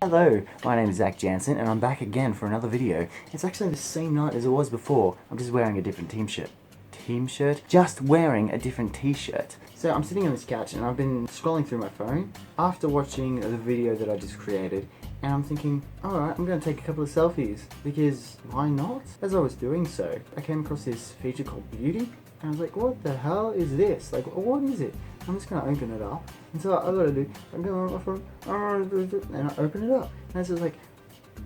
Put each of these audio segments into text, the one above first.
Hello, my name is Zach Jansen and I'm back again for another video. It's actually the same night as it was before, I'm just wearing a different team shirt. Team shirt? Just wearing a different t-shirt. So I'm sitting on this couch and I've been scrolling through my phone after watching the video that I just created, and I'm thinking, alright, I'm going to take a couple of selfies, because why not? As I was doing so, I came across this feature called Beauty, and I was like, what the hell is this? Like, what is it? I'm just going to open it up, and so I gotta do, I'm going to go and I open it up, and it's just like,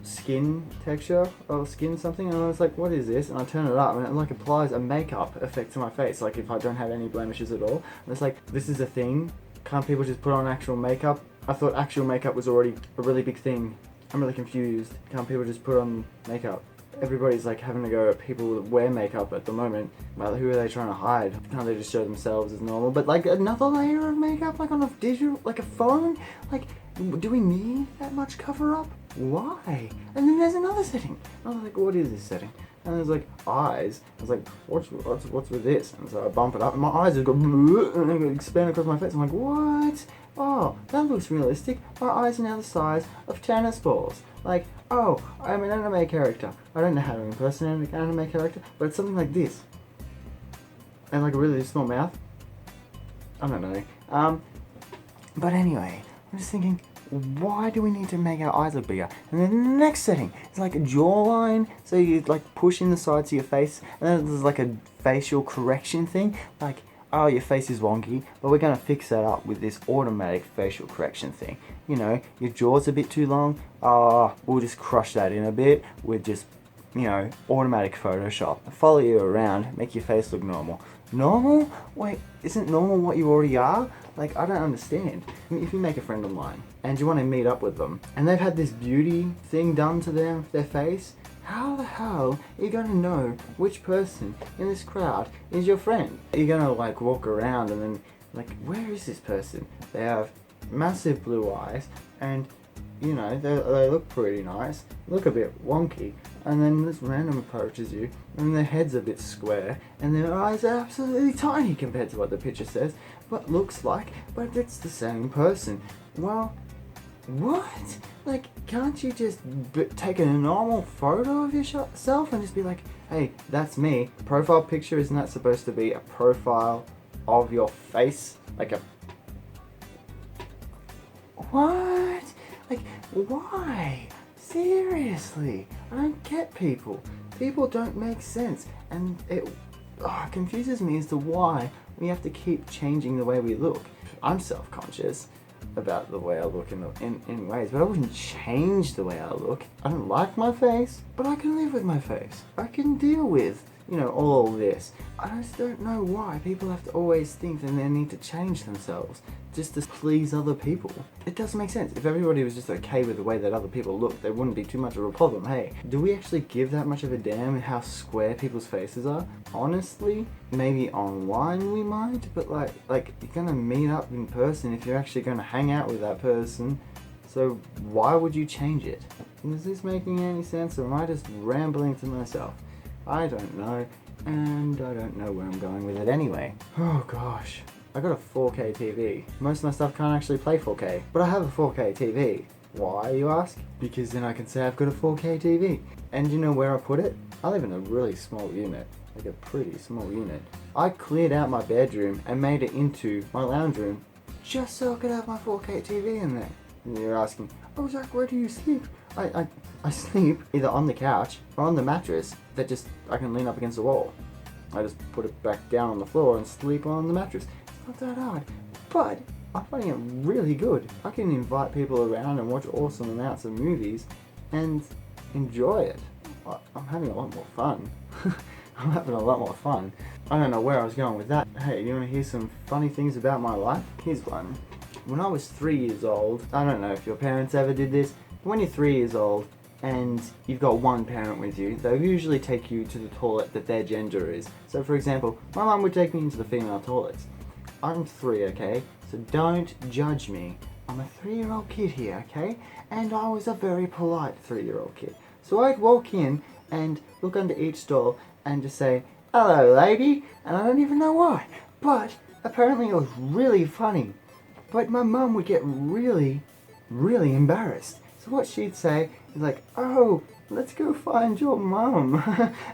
skin texture, or skin something, and I was like, what is this? And I turn it up, and it like applies a makeup effect to my face, like if I don't have any blemishes at all, and it's like, this is a thing, can't people just put on actual makeup? I thought actual makeup was already a really big thing. I'm really confused. Can't people just put on makeup? Everybody's like having to go at people that wear makeup at the moment. Well, who are they trying to hide? Can't they just show themselves as normal? But like another layer of makeup, like on a digital, like a phone? Like, do we need that much cover up? Why? And then there's another setting. I was like, what is this setting? And there's like eyes. I was like, what's with this? And so I bump it up, and my eyes have got and they expand across my face. I'm like, what? Oh, that looks realistic. My eyes are now the size of tennis balls. Like, oh, I'm an anime character. I don't know how to impersonate an anime character, but it's something like this. And like a really small mouth. I don't know. But anyway, I'm just thinking, why do we need to make our eyes look bigger? And then the next setting is like a jawline, so you like push in the sides of your face, and then there's like a facial correction thing, like, oh, your face is wonky, but we're gonna fix that up with this automatic facial correction thing. You know, your jaw's a bit too long, we'll just crush that in a bit with just, you know, automatic Photoshop. Follow you around, make your face look normal. Normal? Wait, isn't normal what you already are? Like, I don't understand. If you make a friend online and you want to meet up with them and they've had this beauty thing done to their face, how the hell are you going to know which person in this crowd is your friend? You're going to like walk around and then like, where is this person? They have massive blue eyes and, you know, they look pretty nice, look a bit wonky, and then this random approaches you and their head's a bit square and their eyes are absolutely tiny compared to what the picture says, but looks like, but it's the same person. Well, what? Like, can't you just take a normal photo of yourself and just be like, hey, that's me. Profile picture, isn't that supposed to be a profile of your face? Like a... What? Like, why? Seriously, I don't get people. People don't make sense, and it confuses me as to why we have to keep changing the way we look. I'm self-conscious about the way I look in ways, but I wouldn't change the way I look. I don't like my face, but I can live with my face. I can deal with, you know, all this. I just don't know why people have to always think that they need to change themselves just to please other people. It doesn't make sense. If everybody was just okay with the way that other people look, there wouldn't be too much of a problem. Hey, do we actually give that much of a damn how square people's faces are? Honestly, maybe online we might, but like you're gonna meet up in person if you're actually gonna hang out with that person. So why would you change it? Is this making any sense, or am I just rambling to myself? I don't know, and I don't know where I'm going with it anyway. Oh gosh. I got a 4K TV. Most of my stuff can't actually play 4K, but I have a 4K TV. Why, you ask? Because then I can say I've got a 4K TV. And you know where I put it? I live in a really small unit, like a pretty small unit. I cleared out my bedroom and made it into my lounge room just so I could have my 4K TV in there. And you're asking, oh Zach, where do you sleep? I sleep either on the couch or on the mattress that just I can lean up against the wall. I just put it back down on the floor and sleep on the mattress. Not that hard, but I'm finding it really good. I can invite people around and watch awesome amounts of movies and enjoy it. I'm having a lot more fun. I'm having a lot more fun. I don't know where I was going with that. Hey, you want to hear some funny things about my life? Here's one. When I was 3 years old, I don't know if your parents ever did this, but when you're 3 years old and you've got one parent with you, they'll usually take you to the toilet that their gender is. So for example, my mum would take me into the female toilets. I'm 3, okay? So don't judge me. I'm a 3-year-old kid here, okay? And I was a very polite 3-year-old kid. So I'd walk in and look under each stall and just say, hello lady, and I don't even know why. But apparently it was really funny. But my mum would get really, really embarrassed. So what she'd say is like, oh, let's go find your mum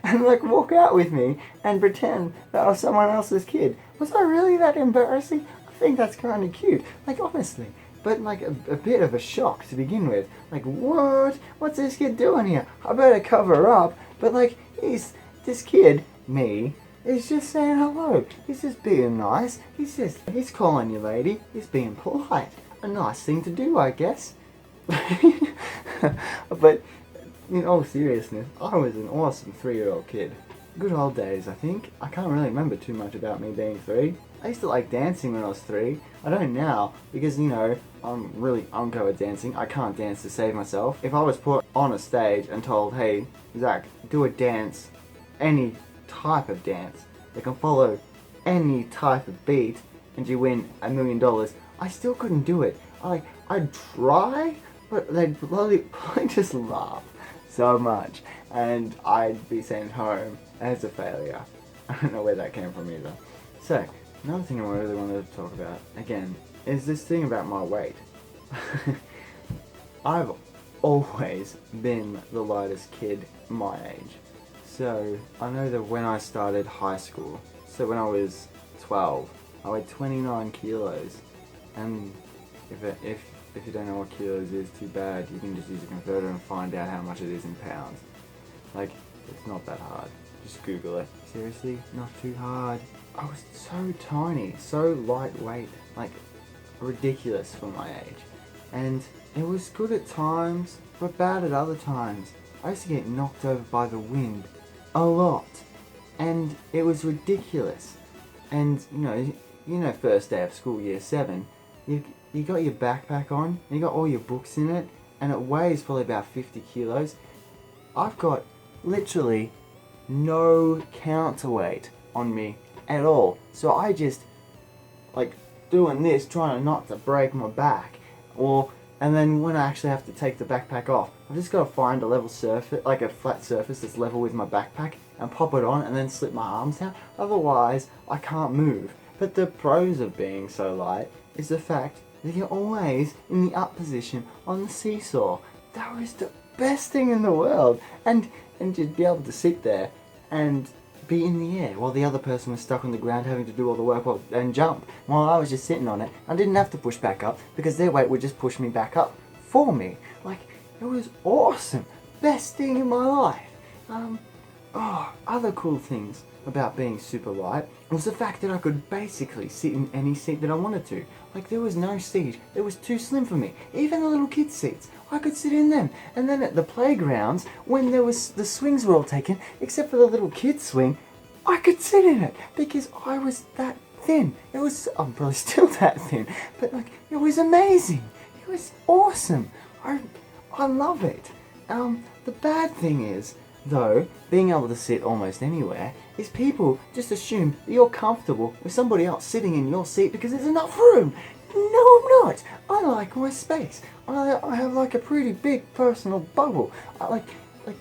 and like walk out with me and pretend that I was someone else's kid. Was I really that embarrassing? I think that's kind of cute, like honestly. But like a bit of a shock to begin with. Like, what? What's this kid doing here? I better cover up. But like, this kid, me, is just saying hello. He's just being nice. He's calling you lady. He's being polite. A nice thing to do, I guess. But in all seriousness, I was an awesome 3-year-old kid. Good old days, I think. I can't really remember too much about me being 3. I used to like dancing when I was 3. I don't now, because, you know, I'm really unco at dancing. I can't dance to save myself. If I was put on a stage and told, hey, Zach, do a dance, any type of dance, that can follow any type of beat, and you win $1 million, I still couldn't do it. I'd try, but they'd probably just laugh so much, and I'd be sent home as a failure. I don't know where that came from either. So, another thing I really wanted to talk about, again, is this thing about my weight. I've always been the lightest kid my age. So, I know that when I started high school, so when I was 12, I weighed 29 kilos, and if you don't know what kilos is, too bad. You can just use a converter and find out how much it is in pounds. Like, it's not that hard. Just Google it. Seriously, not too hard. I was so tiny, so lightweight, like ridiculous for my age. And it was good at times, but bad at other times. I used to get knocked over by the wind a lot. And it was ridiculous. And you know, first day of school, year 7, you got your backpack on, and you got all your books in it, and it weighs probably about 50 kilos. I've got literally no counterweight on me at all. So I just, like, doing this, trying not to break my back. And then when I actually have to take the backpack off, I've just got to find a level surface, like a flat surface that's level with my backpack, and pop it on, and then slip my arms down. Otherwise, I can't move. But the pros of being so light is the fact that you're always in the up position on the seesaw. That was the best thing in the world. And you'd be able to sit there and be in the air while the other person was stuck on the ground having to do all the work and jump, while I was just sitting on it. I didn't have to push back up because their weight would just push me back up for me. Like, it was awesome. Best thing in my life. Other cool things about being super light was the fact that I could basically sit in any seat that I wanted to. Like, there was no seat that was too slim for me. Even the little kids' seats, I could sit in them. And then at the playgrounds, when the swings were all taken, except for the little kids' swing, I could sit in it because I was that thin. I'm probably still that thin, but like, it was amazing. It was awesome. I love it. The bad thing is, though, being able to sit almost anywhere, is people just assume that you're comfortable with somebody else sitting in your seat because there's enough room. No, I'm not. I like my space. I have like a pretty big personal bubble. Like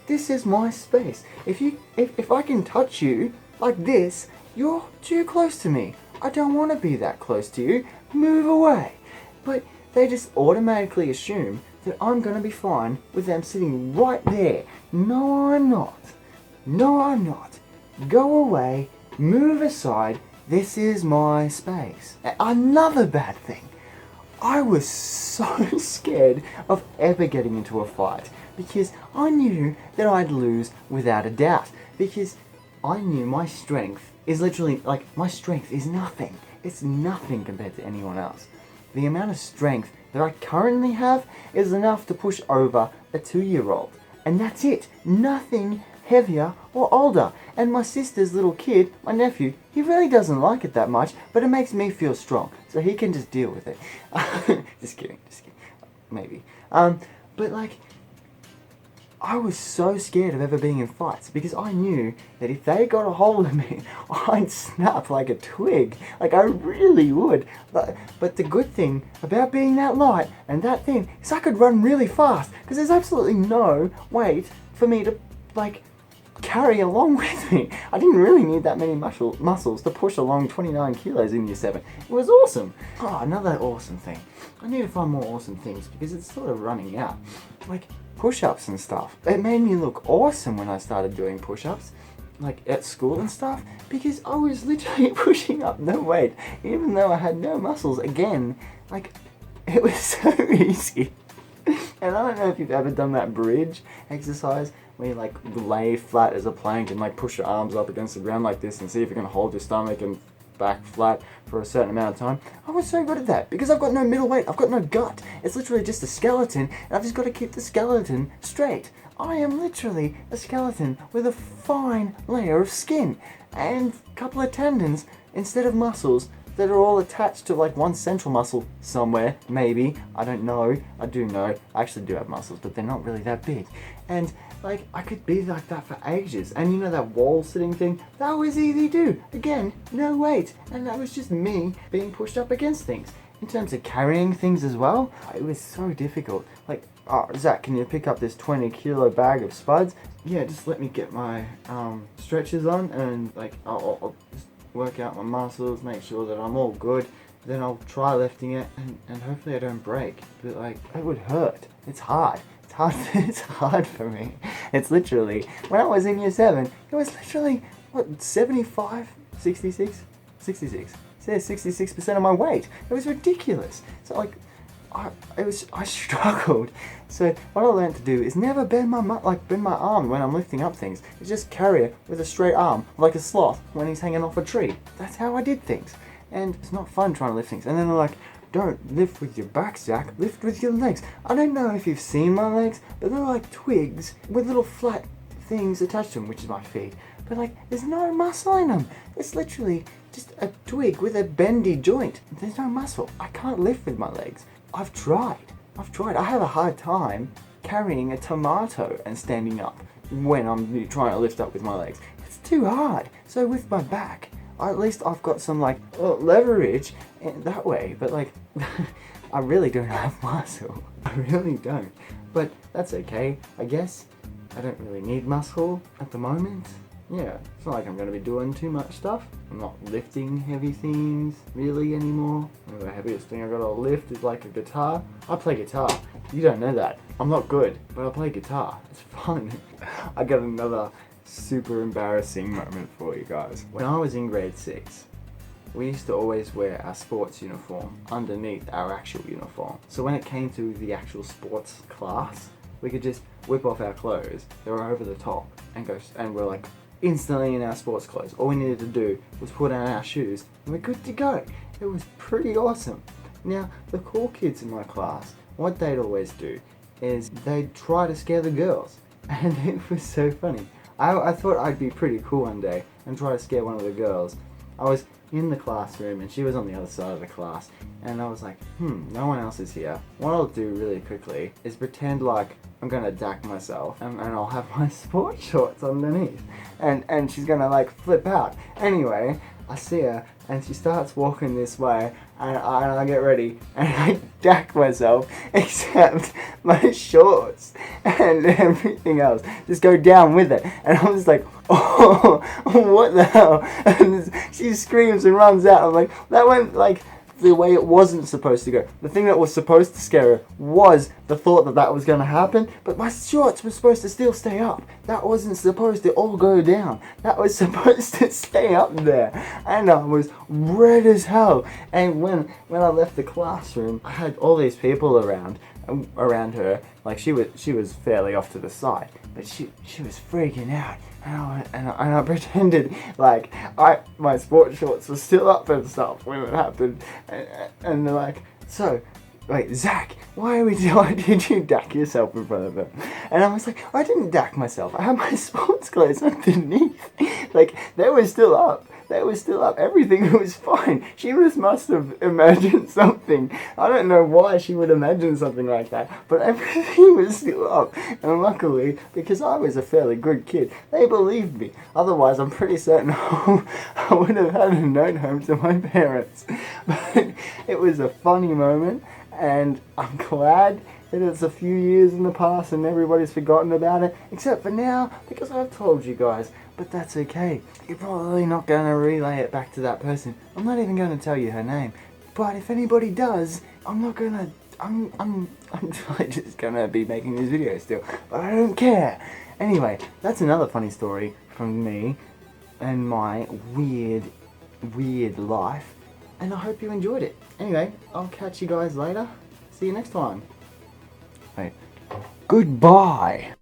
this is my space. If I can touch you like this, you're too close to me. I don't want to be that close to you. Move away. But they just automatically assume that I'm going to be fine with them sitting right there. No, I'm not. No, I'm not. Go away. Move aside. This is my space. Another bad thing. I was so scared of ever getting into a fight because I knew that I'd lose without a doubt, because I knew my strength is literally, like, my strength is nothing. It's nothing compared to anyone else. The amount of strength that I currently have is enough to push over a 2-year-old. And that's it. Nothing heavier or older. And my sister's little kid, my nephew, he really doesn't like it that much, but it makes me feel strong. So he can just deal with it. Just kidding. Maybe. But like, I was so scared of ever being in fights because I knew that if they got a hold of me, I'd snap like a twig. Like, I really would. But the good thing about being that light and that thin is I could run really fast because there's absolutely no weight for me to, like, carry along with me. I didn't really need that many muscles to push along 29 kilos in year 7. It was awesome. Oh, another awesome thing. I need to find more awesome things because it's sort of running out. Like push-ups and stuff. It made me look awesome when I started doing push-ups, like at school and stuff, because I was literally pushing up no weight, even though I had no muscles. Again, like, it was so easy. And I don't know if you've ever done that bridge exercise where you like lay flat as a plank and like push your arms up against the ground like this and see if you can hold your stomach and back flat for a certain amount of time. I was so good at that because I've got no middle weight, I've got no gut. It's literally just a skeleton and I've just got to keep the skeleton straight. I am literally a skeleton with a fine layer of skin and a couple of tendons instead of muscles that are all attached to like one central muscle somewhere, maybe. I don't know. I do know. I actually do have muscles, but they're not really that big. And like, I could be like that for ages. And you know that wall sitting thing? That was easy to do. Again, no weight. And that was just me being pushed up against things. In terms of carrying things as well, it was so difficult. Like, oh, Zach, can you pick up this 20 kilo bag of spuds? Yeah, just let me get my stretches on and like, I'll just work out my muscles, make sure that I'm all good. Then I'll try lifting it and hopefully I don't break. But like, it would hurt. It's hard. It's hard for me. It's literally, when I was in year 7, it was literally, what, 75, 66? 66. It says 66% of my weight. It was ridiculous. So like, I struggled. So what I learned to do is never bend my arm when I'm lifting up things. It's just carry it with a straight arm, like a sloth when he's hanging off a tree. That's how I did things. And it's not fun trying to lift things. And then they're like, don't lift with your back, Zach, lift with your legs. I don't know if you've seen my legs, but they're like twigs with little flat things attached to them, which is my feet. But like, there's no muscle in them. It's literally just a twig with a bendy joint. There's no muscle. I can't lift with my legs. I've tried. I have a hard time carrying a tomato and standing up when I'm trying to lift up with my legs. It's too hard. So with my back, at least I've got some like leverage that way. But like, I really don't have muscle. I really don't. But that's okay. I guess I don't really need muscle at the moment. Yeah, it's not like I'm going to be doing too much stuff. I'm not lifting heavy things really anymore. The heaviest thing I got to lift is like a guitar. I play guitar. You don't know that. I'm not good, but I play guitar. It's fun. I got another super embarrassing moment for you guys. When I was in grade 6, we used to always wear our sports uniform underneath our actual uniform. So when it came to the actual sports class, we could just whip off our clothes. They were over the top and we're like, instantly in our sports clothes. All we needed to do was put on our shoes and we're good to go. It was pretty awesome. Now, the cool kids in my class, what they'd always do is they'd try to scare the girls. And it was so funny. I thought I'd be pretty cool one day and try to scare one of the girls. I was in the classroom and she was on the other side of the class and I was like, no one else is here. What I'll do really quickly is pretend like I'm gonna dack myself and I'll have my sports shorts underneath and she's gonna like flip out. Anyway, I see her and she starts walking this way and I get ready and I dack myself except my shorts and everything else just go down with it and I'm just like, oh, what the hell? And she screams and runs out. I'm like, that went like the way it wasn't supposed to go. The thing that was supposed to scare her was the thought that was going to happen, but my shorts were supposed to still stay up. That wasn't supposed to all go down. That was supposed to stay up there. And I was red as hell. And when I left the classroom, I had all these people around her. Like she was fairly off to the side, but she was freaking out. And I pretended like my sports shorts were still up and stuff when it happened, and they're like, so, wait, Zach, why did you dack yourself in front of them? And I was like, I didn't dack myself. I had my sports clothes underneath. Like they were still up. Everything was fine. She must have imagined something. I don't know why she would imagine something like that, but everything was still up. And luckily, because I was a fairly good kid, they believed me. Otherwise, I'm pretty certain I would have had a note home to my parents. But it was a funny moment, and I'm glad that it's a few years in the past and everybody's forgotten about it, except for now, because I've told you guys. But that's okay. You're probably not going to relay it back to that person. I'm not even going to tell you her name. But if anybody does, I'm not going to... I'm just going to be making this video still. But I don't care. Anyway, that's another funny story from me and my weird life. And I hope you enjoyed it. Anyway, I'll catch you guys later. See you next time. Wait. Goodbye.